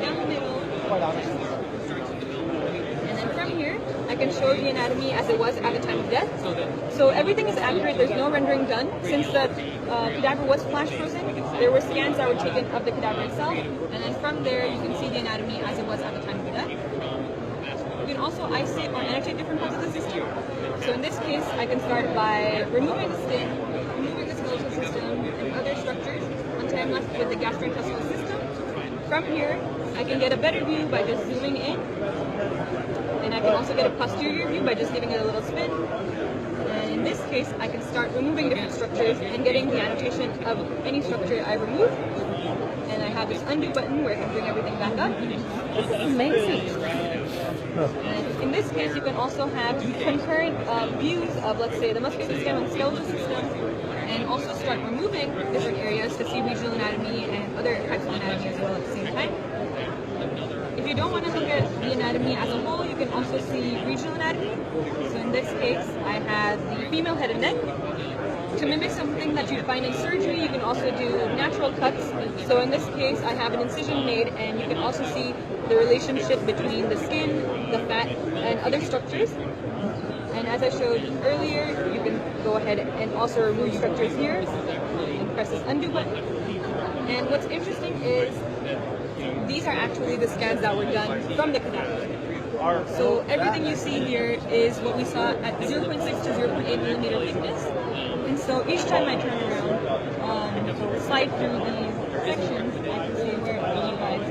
down the middle. And then from here, I can show the anatomy as it was at the time of death. So everything is accurate. There's no rendering done. Since the cadaver was flash frozen, there were scans that were taken of the cadaver itself. And then from there, you can see the anatomy as it was at the time of death. You can also isolate or annotate different parts of the system. So in this case, I can start by removing the skin, removing the skeletal system, and other structures until I'm left with the gastrointestinal system. From here, I can get a better view by just zooming in. And I can also get a posterior view by just giving it a little spin. And in this case, I can start removing different structures and getting the annotation of any structure I remove. And I have this undo button where I can bring everything back up. This is amazing. And in this case, you can also have concurrent views of, let's say, the muscular system and skeletal system, and also start removing different areas to see regional anatomy and other types of anatomy as well at the same time. If you don't want to look at the anatomy as a whole, you can also see regional anatomy. So in this case, I have the female head and neck. To mimic something that you'd find in surgery, you can also do natural cuts. So in this case, I have an incision made, and you can also see the relationship between the skin, the fat, and other structures. And as I showed earlier, you can go ahead and also remove structures here and press this undo button. And what's interesting is these are actually the scans that were done from the cadaver. So everything you see here is what we saw at 0.6 to 0.8 millimeter thickness. And so each time I turn around, slide through these sections, I can see where you guys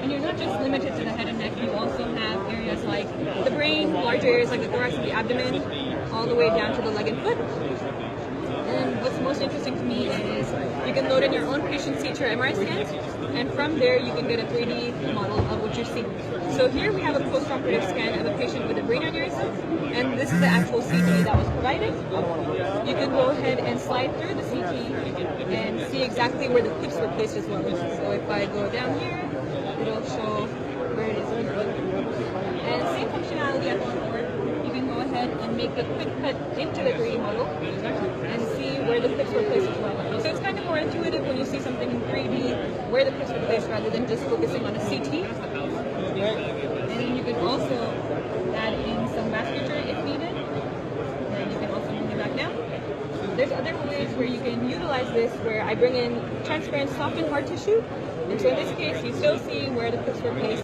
and you're not just limited to the head and neck, you also have areas like the brain, larger areas like the thorax and the abdomen, all the way down to the leg and foot. And what's most interesting to me is you can load in your own patient's CT or MRI scans, and from there you can get a 3D model of what you're seeing. So here we have a post-operative scan of a patient with a brain aneurysm, and this is the actual CT that was provided. You can go ahead and slide through the CT and see exactly where the clips were placed as well. So if I go down here, it'll show where it is. And same functionality as before. You can go ahead and make a quick cut into the 3D model and see where the clips were placed as well. So it's kind of more intuitive when you see something in 3D, where the clips were placed rather than just focusing on a CT. And then you can also add in some vasculature if needed. And you can also bring it back down. There's other ways where you can utilize this where I bring in transparent soft and hard tissue. And so in this case, you still see where the clips were placed.